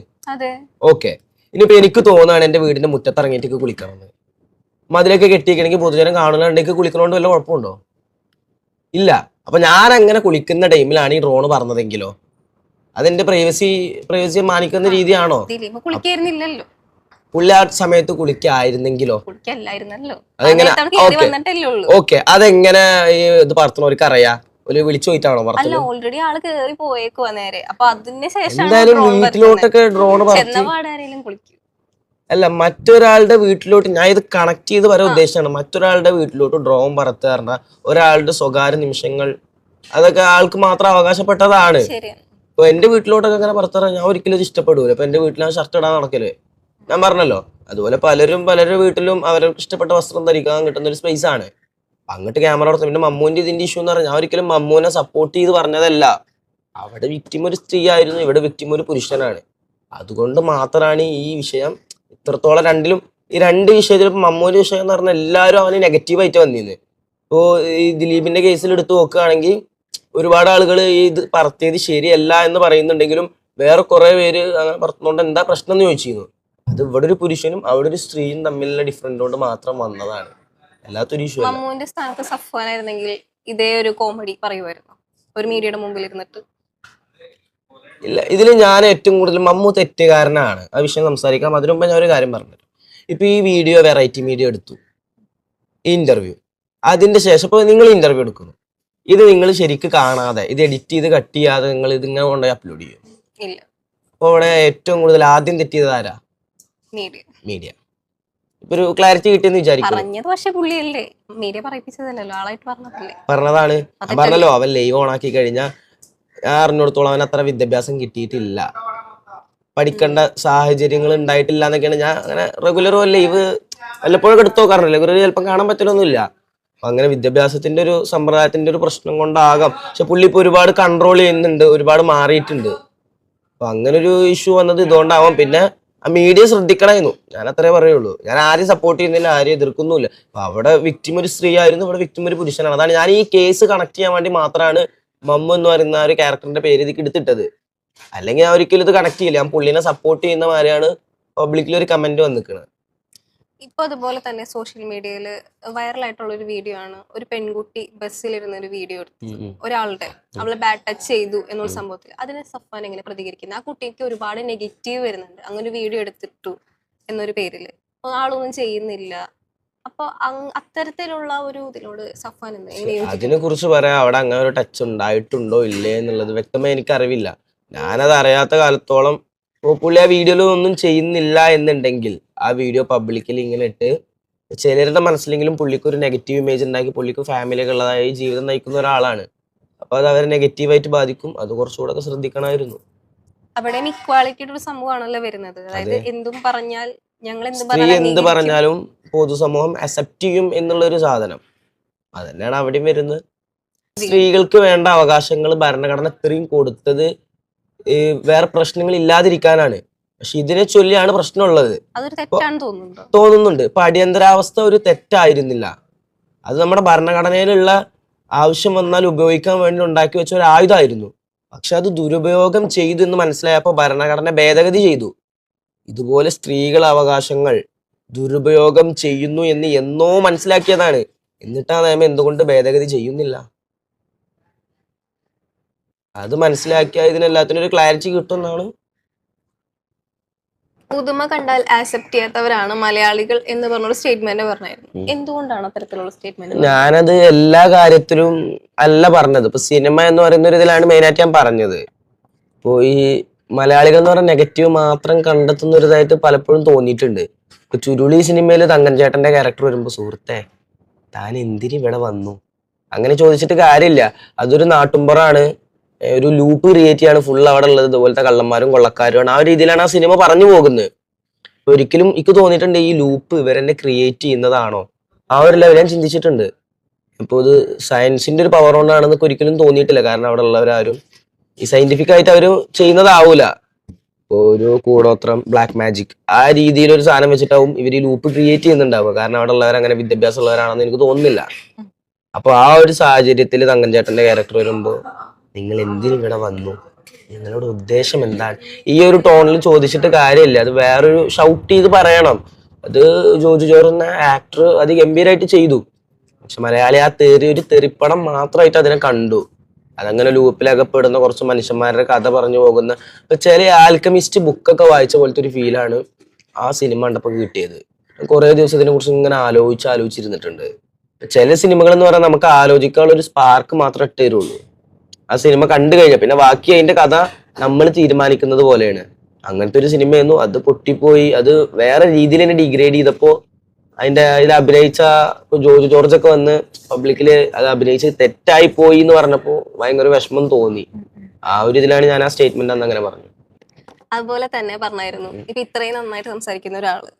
ഓക്കെ, ഇനിയിപ്പോ എനിക്ക് തോന്നുകയാണ് എന്റെ വീടിന്റെ മുറ്റത്ത് ഇറങ്ങിയിട്ട് കുളിക്കണം. മതിലൊക്കെ കെട്ടിയിരിക്കണമെങ്കിൽ പൊതുജനം കാണുന്നുണ്ടെങ്കിൽ കുളിക്കണോണ്ട് വല്ല കുഴപ്പമുണ്ടോ? ഇല്ല. അപ്പൊ ഞാൻ അങ്ങനെ കുളിക്കുന്ന ടൈമിലാണ് ഈ ഡ്രോൺ പറഞ്ഞതെങ്കിലോ അതെന്റെ പ്രൈവസി മാനിക്കുന്ന രീതിയാണോ? കുളിക്കായിരുന്നില്ലല്ലോ പുള്ളി ആ സമയത്ത് കുളിക്കായിരുന്നെങ്കിലോ? അതെങ്ങനെ ഓക്കെ, അതെങ്ങനെ ഇത് പറത്തുന്നവർക്ക് അറിയാം? ഒരു വിളിച്ചു പോയിട്ടാണോ പറഞ്ഞത്? ഓൾറെഡി ആള് കേറി പോയേക്കുവാ നേരെ. അപ്പൊ അതിന് ശേഷം എന്തായാലും വീട്ടിലോട്ടൊക്കെ ഡ്രോൺ അല്ല മറ്റൊരാളുടെ വീട്ടിലോട്ട് ഞാൻ ഇത് കണക്ട് ചെയ്ത് വരാൻ ഉദ്ദേശിച്ചാണ്. മറ്റൊരാളുടെ വീട്ടിലോട്ട് ഡ്രോൺ പറത്തുക പറഞ്ഞാൽ ഒരാളുടെ സ്വകാര്യ നിമിഷങ്ങൾ അതൊക്കെ ആൾക്ക് മാത്രം അവകാശപ്പെട്ടതാണ്. ഇപ്പൊ എന്റെ വീട്ടിലോട്ടൊക്കെ അങ്ങനെ പറത്താറ ഞാൻ ഒരിക്കലും ഇത് ഇഷ്ടപ്പെടൂല. ഇപ്പൊ എന്റെ വീട്ടിൽ ഞാൻ ഷർട്ട് ഇടാൻ നടക്കല് ഞാൻ പറഞ്ഞല്ലോ. അതുപോലെ പലരുടെ വീട്ടിലും അവർക്ക് ഇഷ്ടപ്പെട്ട വസ്ത്രം ധരിക്കാൻ കിട്ടുന്ന ഒരു സ്പേസ് ആണ്. അങ്ങോട്ട് ക്യാമറ കൊടുത്തു. പിന്നെ മമ്മൂന്റെ ഇതിന്റെ ഇഷ്യൂ എന്ന് പറഞ്ഞാൽ ഞാൻ ഒരിക്കലും മമ്മൂനെ സപ്പോർട്ട് ചെയ്ത് പറഞ്ഞതല്ല. അവിടെ വിക്ടിം ഒരു സ്ത്രീ ആയിരുന്നു, ഇവിടെ വിക്ടിം ഒരു പുരുഷനാണ്. അതുകൊണ്ട് മാത്രമാണ് ഈ വിഷയം ഇത്രത്തോളം രണ്ടിലും ഈ രണ്ട് വിഷയത്തിൽ ഇപ്പൊ മമ്മൂന്റെ വിഷയം എന്ന് പറഞ്ഞാൽ എല്ലാവരും അവന് നെഗറ്റീവായിട്ട് വന്നിരുന്നു. ഇപ്പോ ഈ ദിലീപിന്റെ കേസിൽ എടുത്തു നോക്കുകയാണെങ്കിൽ ഒരുപാട് ആളുകൾ ഈ ഇത് പറത്തിയത് ശരിയല്ല എന്ന് പറയുന്നുണ്ടെങ്കിലും വേറെ കുറെ പേര് അങ്ങനെ പറത്തുന്നോണ്ട് എന്താ പ്രശ്നം എന്ന് ചോദിച്ചിരുന്നു. അത് ഇവിടെ ഒരു പുരുഷനും അവിടെ ഒരു സ്ത്രീയും തമ്മിലുള്ള ഡിഫറൻറ്റ് കൊണ്ട് മാത്രം വന്നതാണ്. അല്ലാത്തൊരു ഇഷ്യൂ. മമ്മൂന്റെ സ്ഥാനത്ത് സഫ്വാനായിരുന്നെങ്കിൽ ഇതേ ഒരു കോമഡി പറയുമായിരുന്നു ഒരു മീഡിയയുടെ മുമ്പിൽ ഇരുന്നിട്ട്? ഇല്ല, ഇതിൽ ഞാൻ ഏറ്റവും കൂടുതൽ മമ്മൂ തെറ്റുകാരനാണ്. ആ വിഷയം സംസാരിക്കാം. അതിനു മുമ്പ് ഞാൻ ഒരു കാര്യം പറഞ്ഞു. ഇപ്പൊ ഈ വീഡിയോ വെറൈറ്റി മീഡിയ എടുത്തു, ഇന്റർവ്യൂ. അതിന്റെ ശേഷം ഇപ്പൊ നിങ്ങൾ ഇന്റർവ്യൂ എടുക്കുന്നു, ഇത് നിങ്ങൾ ശരിക്കും കാണാതെ ഇത് എഡിറ്റ് ചെയ്ത് കട്ട് ചെയ്യാതെ നിങ്ങൾ ഇതിങ്ങനെ കൊണ്ടുപോയി അപ്ലോഡ് ചെയ്യും. അപ്പൊ ഇവിടെ ഏറ്റവും കൂടുതൽ ആദ്യം തെറ്റിയത് ആരാ? മീഡിയ. ഇപ്പൊ ഒരു ക്ലാരിറ്റി കിട്ടിയെന്ന് വിചാരിക്കും. പറഞ്ഞതാണ്. പറഞ്ഞല്ലോ അവൻ ലൈവ് ഓൺ ആക്കി കഴിഞ്ഞാൽ ഞാൻ അറിഞ്ഞിടത്തോളം അവൻ അത്ര വിദ്യാഭ്യാസം കിട്ടിയിട്ടില്ല, പഠിക്കേണ്ട സാഹചര്യങ്ങൾ ഉണ്ടായിട്ടില്ല എന്നൊക്കെയാണ്. ഞാൻ അങ്ങനെ റെഗുലർ ലൈവ് വല്ലപ്പോഴും എടുത്തു നോക്കാറുണ്ട്. റെഗുലർ ചിലപ്പോൾ കാണാൻ പറ്റലൊന്നുമില്ല. അപ്പൊ അങ്ങനെ വിദ്യാഭ്യാസത്തിന്റെ ഒരു സമ്പ്രദായത്തിന്റെ ഒരു പ്രശ്നം കൊണ്ടാകാം. പക്ഷെ പുള്ളി ഇപ്പൊ ഒരുപാട് കൺട്രോൾ ചെയ്യുന്നുണ്ട്, ഒരുപാട് മാറിയിട്ടുണ്ട്. അപ്പൊ അങ്ങനെ ഒരു ഇഷ്യൂ വന്നത് ഇതുകൊണ്ടാവാം. പിന്നെ ആ മീഡിയ ശ്രദ്ധിക്കണമായിരുന്നു, ഞാൻ അത്രേ പറയുള്ളൂ. ഞാൻ ആരെയും സപ്പോർട്ട് ചെയ്യുന്നില്ല, ആരെയും എതിർക്കുന്നില്ല. അപ്പൊ അവിടെ വിക്ടിം ഒരു സ്ത്രീ ആയിരുന്നു, ഇവിടെ വിക്ടിം ഒരു പുരുഷനാണ്. അതാണ് ഞാൻ ഈ കേസ് കണക്ട് ചെയ്യാൻ വേണ്ടി മാത്രമാണ് മമ്മു എന്ന് പറയുന്ന ഒരു ക്യാരക്ടറിന്റെ പേര് ഇതിക്ക് എടുത്തിട്ടത്. അല്ലെങ്കിൽ ഞാൻ ഒരിക്കലും ഇത് കണക്ട് ചെയ്യില്ല. ഞാൻ പുള്ളിനെ സപ്പോർട്ട് ചെയ്യുന്ന മാതിരിയാണ് പബ്ലിക്കിൽ ഒരു കമന്റ് വന്നിരിക്കുന്നത്. ഇപ്പൊ അതുപോലെ തന്നെ സോഷ്യൽ മീഡിയയിൽ വൈറലായിട്ടുള്ള ഒരു വീഡിയോ ആണ്. ഒരു പെൺകുട്ടി ബസ്സിലിരുന്ന ഒരു വീഡിയോ എടുത്തു ഒരാളുടെ, അവളെ ബാഡ് ടച്ച് ചെയ്തു എന്നുള്ള സംഭവത്തിൽ. അതിനെ സഫ്വാൻ എങ്ങനെ പ്രതികരിക്കുന്നത്? ആ കുട്ടിക്ക് ഒരുപാട് നെഗറ്റീവ് വരുന്നുണ്ട്. അങ്ങനെ ഒരു വീഡിയോ എടുത്തിട്ടു എന്നൊരു പേരില് ആളൊന്നും ചെയ്യുന്നില്ല. അപ്പൊ അത്തരത്തിലുള്ള ഒരു ഇതിനോട് സഫാൻ എങ്ങനെ അതിനെ കുറിച്ച് പറയാൻ അവിടെ അങ്ങനെ ഒരു ടച്ച് ഉണ്ടായിട്ടുണ്ടോ ഇല്ലേ എന്നുള്ളത് വ്യക്തമായി എനിക്ക് അറിവില്ല. ഞാനത് അറിയാത്ത കാലത്തോളം പുള്ളി ആ വീഡിയോയിൽ ഒന്നും ചെയ്യുന്നില്ല എന്നുണ്ടെങ്കിൽ ആ വീഡിയോ പബ്ലിക്കലി ഇങ്ങനെ ഇട്ട് ചിലരുടെ മനസ്സിലെങ്കിലും പുള്ളിക്ക് ഒരു നെഗറ്റീവ് ഇമേജ് ഉണ്ടാക്കി പുള്ളിക്ക് ഫാമിലിയൊക്കെ ഉള്ളതായി ജീവിതം നയിക്കുന്ന ഒരാളാണ്. അപ്പൊ അത് അവരെ നെഗറ്റീവായിട്ട് ബാധിക്കും. അത് കുറച്ചുകൂടെ ശ്രദ്ധിക്കണമായിരുന്നു. അവിടെ ഇക്വാളിറ്റിയുടെ ഒരു സംഭവമാണല്ലോ വരുന്നത്. അതായത് എന്തും പറഞ്ഞാൽ ഞങ്ങൾ സ്ത്രീ എന്ത് പറഞ്ഞാലും പൊതുസമൂഹം അക്സെപ്റ്റ് ചെയ്യും എന്നുള്ള ഒരു സാധനം അത് തന്നെയാണ് അവിടെയും വരുന്നത്. സ്ത്രീകൾക്ക് വേണ്ട അവകാശങ്ങൾ ഭരണഘടന ഇത്രയും കൊടുത്തത് വേറെ പ്രശ്നങ്ങൾ ഇല്ലാതിരിക്കാനാണ്. പക്ഷെ ഇതിനെ ചൊല്ലിയാണ് പ്രശ്നമുള്ളത് അതൊരു തെറ്റാണ് തോന്നുന്നുണ്ട്. ഇപ്പൊ അടിയന്തരാവസ്ഥ ഒരു തെറ്റായിരുന്നില്ല. അത് നമ്മുടെ ഭരണഘടനയിലുള്ള ആവശ്യം വന്നാൽ ഉപയോഗിക്കാൻ വേണ്ടി ഉണ്ടാക്കി വെച്ച ഒരു ആയുധമായിരുന്നു. പക്ഷെ അത് ദുരുപയോഗം ചെയ്തു എന്ന് മനസ്സിലായപ്പോ ഭരണഘടന ഭേദഗതി ചെയ്തു. ഇതുപോലെ സ്ത്രീകൾ അവകാശങ്ങൾ ദുരുപയോഗം ചെയ്യുന്നു എന്ന് എന്നോ മനസ്സിലാക്കിയതാണ്. എന്നിട്ട് ആ നിയമം എന്തുകൊണ്ട് ഭേദഗതി ചെയ്യുന്നില്ല? അത് മനസ്സിലാക്കിയാൽ ഇതിനെല്ലാത്തിനും ഒരു ക്ലാരിറ്റി കിട്ടുമെന്നാണ്. പുതുമ കണ്ടാൽ ആക്സെപ്റ്റ് ചെയ്യാത്തവരാണ് മലയാളികൾ എന്ന് പറഞ്ഞൊരു സ്റ്റേറ്റ്മെന്റ് പറഞ്ഞായിരുന്നു. എന്തുകൊണ്ടാണ് അത്തരത്തിലുള്ള സ്റ്റേറ്റ്മെന്റ്? ഞാനത് എല്ലാ കാര്യത്തിലും അല്ല പറഞ്ഞത്. ഇപ്പൊ സിനിമ എന്ന് പറയുന്ന ഒരു ഇതിലാണ് മെയിനായിട്ട് ഞാൻ പറഞ്ഞത്. ഇപ്പൊ ഈ മലയാളികൾ എന്ന് പറഞ്ഞ നെഗറ്റീവ് മാത്രം കണ്ടെത്തുന്ന ഒരു ഇതായിട്ട് പലപ്പോഴും തോന്നിയിട്ടുണ്ട്. ഇപ്പൊ ചുരുളി സിനിമയിൽ തങ്കൻ ചേട്ടന്റെ ക്യാരക്ടർ വരുമ്പോ സുഹൃത്തെ താൻ എന്തിന് ഇവിടെ വന്നു അങ്ങനെ ചോദിച്ചിട്ട് കാര്യമില്ല. അതൊരു നാട്ടുമ്പുറാണ്, ഒരു ലൂപ്പ് ക്രിയേറ്റ് ചെയ്യാണ് ഫുൾ അവിടെ ഉള്ളത്. ഇതുപോലത്തെ കള്ളന്മാരും കൊള്ളക്കാരുമാണ്. ആ ഒരു രീതിയിലാണ് ആ സിനിമ പറഞ്ഞു പോകുന്നത്. ഒരിക്കലും എനിക്ക് തോന്നിയിട്ടുണ്ട് ഈ ലൂപ്പ് ഇവരെന്നെ ക്രിയേറ്റ് ചെയ്യുന്നതാണോ, ആ ഒരു ലെവൽ ഞാൻ ചിന്തിച്ചിട്ടുണ്ട്. ഇപ്പോൾ ഇത് സയൻസിന്റെ ഒരു പവർ കൊണ്ടാണെന്ന് ഒരിക്കലും തോന്നിയിട്ടില്ല. കാരണം അവിടെ ഉള്ളവരാരും ഈ സയന്റിഫിക് ആയിട്ട് അവർ ചെയ്യുന്നതാവൂല. ഇപ്പോൾ ഒരു കൂടോത്രം, ബ്ലാക്ക് മാജിക് ആ രീതിയിൽ ഒരു സാധനം വെച്ചിട്ടാവും ഇവർ ഈ ലൂപ്പ് ക്രിയേറ്റ് ചെയ്യുന്നുണ്ടാവുക. കാരണം അവിടെ ഉള്ളവർ അങ്ങനെ വിദ്യാഭ്യാസം ഉള്ളവരാണെന്ന് എനിക്ക് തോന്നുന്നില്ല. അപ്പൊ ആ ഒരു സാഹചര്യത്തിൽ തങ്കൻ ചേട്ടന്റെ ക്യാരക്ടർ വരുമ്പോൾ നിങ്ങൾ എന്തിനും ഇവിടെ വന്നു, നിങ്ങളുടെ ഉദ്ദേശം എന്താണ്, ഈ ഒരു ടോണിൽ ചോദിച്ചിട്ട് കാര്യമില്ല. അത് വേറൊരു ഷൗട്ട് ചെയ്ത് പറയണം. അത് ജോജു ജോർജ് എന്ന ആക്ടർ അത് ഗംഭീരമായിട്ട് ചെയ്തു. പക്ഷെ മലയാളി ആ ഒരു തെറിപ്പടം മാത്രമായിട്ട് അതിനെ കണ്ടു. അതങ്ങനെ ലൂപ്പിലകപ്പെടുന്ന കുറച്ച് മനുഷ്യന്മാരുടെ കഥ പറഞ്ഞു പോകുന്ന ചില ആൽക്കമിസ്റ്റ് ബുക്കൊക്കെ വായിച്ച പോലത്തെ ഒരു ഫീലാണ് ആ സിനിമ കണ്ടപ്പോൾ കിട്ടിയത്. കുറെ ദിവസം ഇതിനെ കുറിച്ച് ഇങ്ങനെ ആലോചിച്ചിരുന്നിട്ടുണ്ട്. ചില സിനിമകൾ എന്ന് പറഞ്ഞാൽ നമുക്ക് ആലോചിക്കാനുള്ള ഒരു സ്പാർക്ക് മാത്രമേ ഇട്ട് തരുള്ളൂ. ആ സിനിമ കണ്ടു കഴിഞ്ഞാൽ പിന്നെ ബാക്കി അതിന്റെ കഥ നമ്മൾ തീരുമാനിക്കുന്നത് പോലെയാണ്. അങ്ങനത്തെ ഒരു സിനിമയായിരുന്നു. അത് പൊട്ടിപ്പോയി. അത് വേറെ രീതിയിൽ തന്നെ ഡിഗ്രേഡ് ചെയ്തപ്പോ ഇതിൽ അഭിനയിച്ച ജോർജ് ജോർജ് ഒക്കെ വന്ന് പബ്ലിക്കില് അത് അഭിനയിച്ച് തെറ്റായി പോയി എന്ന് പറഞ്ഞപ്പോ ഭയങ്കര വിഷമം തോന്നി. ആ ഒരു ഇതിലാണ് ഞാൻ ആ സ്റ്റേറ്റ്മെന്റ് അന്ന് അങ്ങനെ പറഞ്ഞു. അതുപോലെ തന്നെ പറഞ്ഞായിരുന്നു, ഇപ്പൊ ഇത്രയും നന്നായിട്ട് സംസാരിക്കുന്ന ഒരാള്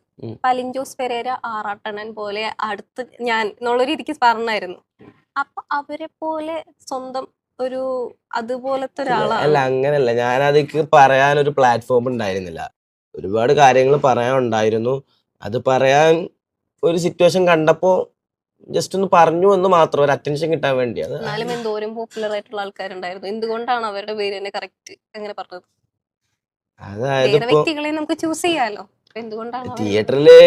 പലിൻ ജോസ് പെരേര, ആറാട്ടണൻ പോലെ അടുത്ത് ഞാൻ എന്നുള്ളൊരു രീതിക്ക് പറഞ്ഞായിരുന്നു. അപ്പൊ അവരെ പോലെ സ്വന്തം ഒരു അതുപോലത്തെ ഒരാളാണ്. അല്ല, അങ്ങനല്ല. ഞാനതിക്ക് പറയാനൊരു പ്ലാറ്റ്ഫോം ഉണ്ടായിരുന്നില്ല. ഒരുപാട് കാര്യങ്ങൾ പറയാനുണ്ടായിരുന്നു. അത് പറയാൻ ഒരു സിറ്റുവേഷൻ കണ്ടപ്പോ ജസ്റ്റ് ഒന്ന് പറഞ്ഞു എന്ന് മാത്രം, ഒരു അറ്റൻഷൻ കിട്ടാൻ വേണ്ടി. എന്നാലും എന്തോരം പോപ്പുലർ ആയിട്ടുള്ള ആൾക്കാരുണ്ടായിരുന്നു. എന്തുകൊണ്ടാണ് അവരുടെ പേര് തന്നെ കറക്റ്റ് അങ്ങനെ പറഞ്ഞത്? അതായത് വ്യക്തികളെ നമുക്ക് ചൂസ് ചെയ്യാലോ. എന്തുകൊണ്ടാണ് തിയേറ്ററില്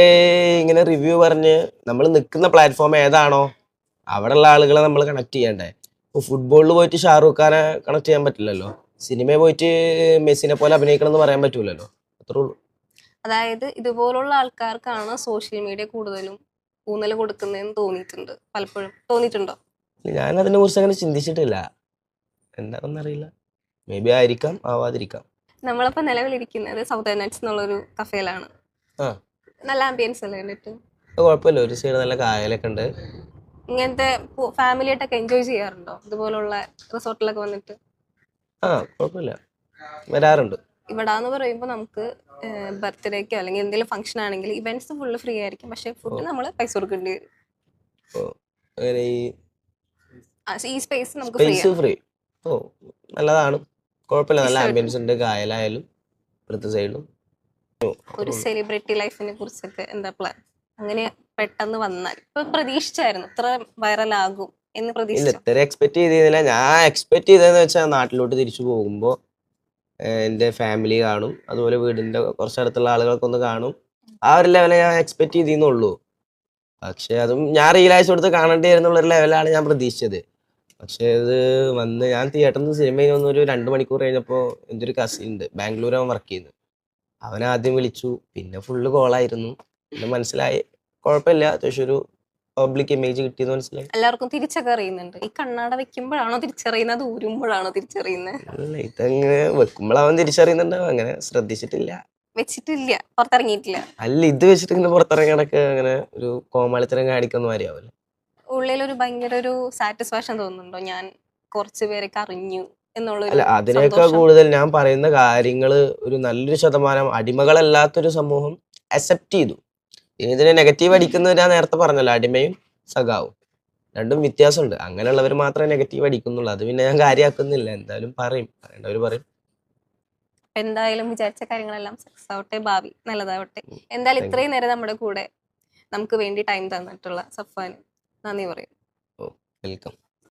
ഇങ്ങനെ റിവ്യൂ പറഞ്ഞ് നമ്മൾ നിൽക്കുന്ന പ്ലാറ്റ്ഫോം ഏതാണോ അവിടെ ഉള്ള ആളുകളെ നമ്മൾ കണക്ട് ചെയ്യണ്ടേ. ഇപ്പൊ ഫുട്ബോളിൽ പോയിട്ട് ഷാറൂഖ് ഖാനെ കണക്ട് ചെയ്യാൻ പറ്റില്ലല്ലോ. സിനിമയിൽ പോയിട്ട് മെസ്സിനെ പോലെ അഭിനയിക്കണം എന്ന് പറയാൻ പറ്റൂലല്ലോ. അത്രേ ഉള്ളൂ. അതായത് ഇതുപോലുള്ള ആൾക്കാർക്കാണ് സോഷ്യൽ മീഡിയ കൂടുതലും ഊന്നൽ കൊടുക്കുന്നതെന്ന് തോന്നിയിട്ടുണ്ട്. പലപ്പോഴും തോന്നിയിട്ടുണ്ടോ? ഞാൻ അതിനെ കുറിച്ച് അങ്ങനെ ചിന്തിച്ചിട്ടില്ല. എന്താണെന്ന് അറിയില്ല. മേ ബി ആയിരിക്കാം, ആവാതിരിക്കാം. നമ്മളിപ്പോ നിലവിലിരിക്കുന്നത് സൗത്ത് നൈറ്റ്സ് എന്നുള്ളൊരു കഫേയിലാണ്. നല്ല ആംബിയൻസ് അല്ലേ കണ്ടിട്ട്? കുഴപ്പമില്ല. ഒരു സൈഡ് നല്ല കായലൊക്കെ ഉണ്ട്. ഇങ്ങനത്തെ ഫാമിലി ആയിട്ടൊക്കെ എൻജോയ് ചെയ്യാറുണ്ടോ ഇതുപോലുള്ള റിസോർട്ടിലൊക്കെ വന്നിട്ട്? കുഴപ്പമില്ല, വരാറുണ്ട്. ഇവിടാന്ന് പറയുമ്പോൾ നമുക്ക് ബർത്ത്ഡേക്കോ അല്ലെങ്കിൽ എന്തെങ്കിലും ഫംഗ്ഷൻ ആണെങ്കിൽ ഇവന്റ്സ് ഫുള്ള് ഫ്രീ ആയിരിക്കും. പക്ഷെ ഫുഡ് നമ്മൾ പൈസ കൊടുക്കേണ്ടി വരും. ഈ സ്പേസ് നമുക്ക് ഫ്രീ. നല്ലതാണ്, കുഴപ്പമില്ല. നല്ല ആംബിയൻസ് ഉണ്ട്. കായലായാലും ഇപ്പുറത്തെ സൈഡിലും. ഒരു സെലിബ്രിറ്റി ലൈഫിനെ കുറിച്ചൊക്കെ എന്താ പ്ലാൻ? അങ്ങനെ പെട്ടെന്ന് വന്നാൽ ഇപ്പൊ പ്രതീക്ഷിച്ചായിരുന്നു ഇത്ര വൈറലാകും എന്ന്? പ്രതീക്ഷിച്ചു? ഇത്ര എക്സ്പെക്ട് ചെയ്തിരുന്നില്ല. ഞാൻ എക്സ്പെക്ട് ചെയ്തതെന്ന് വെച്ചാൽ നാട്ടിലോട്ട് തിരിച്ചു പോകുമ്പോൾ എൻ്റെ ഫാമിലി കാണും, അതുപോലെ വീടിൻ്റെ കുറച്ചടുത്തുള്ള ആളുകൾക്കൊന്ന് കാണും. ആ ഒരു ലെവലെ ഞാൻ എക്സ്പെക്ട് ചെയ്തിരുന്നുള്ളൂ. പക്ഷെ അതും ഞാൻ റിയലൈസ് കൊടുത്ത് കാണേണ്ടി വരുന്നുള്ളൊരു ലെവലാണ് ഞാൻ പ്രതീക്ഷിച്ചത്. പക്ഷെ ഇത് വന്ന് ഞാൻ തിയേറ്ററിൽ നിന്ന് സിനിമയിൽ വന്ന് ഒരു 2 മണിക്കൂർ കഴിഞ്ഞപ്പോൾ എൻ്റെ ഒരു കസിൻ ഉണ്ട്, ബാംഗ്ലൂർ അവൻ വർക്ക് ചെയ്യുന്നത്. അവൻ ആദ്യം വിളിച്ചു, പിന്നെ ഫുള്ള് കോളായിരുന്നു. പിന്നെ മനസ്സിലായി കുഴപ്പമില്ല, അത്യാവശ്യം ഒരു പബ്ലിക് ഇമേജ് കിട്ടിയെന്ന് മനസ്സിലായി. എല്ലാവർക്കും തിരിച്ചൊക്കെ അറിയുന്നുണ്ട്. ഈ കണ്ണാട വെക്കുമ്പോഴാണോ തിരിച്ചറിയുന്നത്, ഊരുമ്പോഴാണോ തിരിച്ചറിയുന്നത്? അല്ല, ഇതങ്ങനെ വെക്കുമ്പോഴാവൻ തിരിച്ചറിയുന്നുണ്ടാവും, അങ്ങനെ ശ്രദ്ധിച്ചിട്ടില്ല. വെച്ചിട്ടില്ല, പുറത്തിറങ്ങിയിട്ടില്ല. അല്ല, ഇത് വെച്ചിട്ട് ഇങ്ങനെ പുറത്തിറങ്ങി നടക്കുക അങ്ങനെ ഒരു കോമാളിത്തരം കാണിക്കുന്ന മാതിരിയാവില്ല. ഉള്ളിലൊരു ഭയങ്കര ഒരു സാറ്റിസ്ഫാക്ഷൻ തോന്നുന്നുണ്ടോ, ഞാൻ കുറച്ച് പേരൊക്കെ അറിഞ്ഞു എന്നുള്ളൊരു അല്ല, അതിനേക്കാൾ സന്തോഷം? കൂടുതൽ ഞാൻ പറയുന്ന കാര്യങ്ങള് ഒരു നല്ലൊരു ശതമാനം അടിമകളല്ലാത്തൊരു സമൂഹം അക്സെപ്റ്റ് ചെയ്തു. ഇനി ഇതിനെ നെഗറ്റീവ് അടിക്കുന്നത് ഞാൻ നേരത്തെ പറഞ്ഞല്ലോ, അടിമയും സഖാവും രണ്ടും വ്യത്യാസമുണ്ട്. അങ്ങനെയുള്ളവർ മാത്രമേ നെഗറ്റീവ് അടിക്കുന്നുള്ളൂ. അത് പിന്നെ ഞാൻ കാര്യമാക്കുന്നില്ല, എന്തായാലും പറയും, പറയേണ്ടവർ പറയും. എന്തായാലും വിചാരിച്ച കാര്യങ്ങളെല്ലാം സക്സസ് ആവട്ടെ, ഭാവി നല്ലതാവട്ടെ. എന്തായാലും ഇത്രയും നേരം നമ്മുടെ കൂടെ നമുക്ക് വേണ്ടി ടൈം തന്നിട്ടുള്ള സഫാന് നന്ദി പറയും. വെൽക്കം.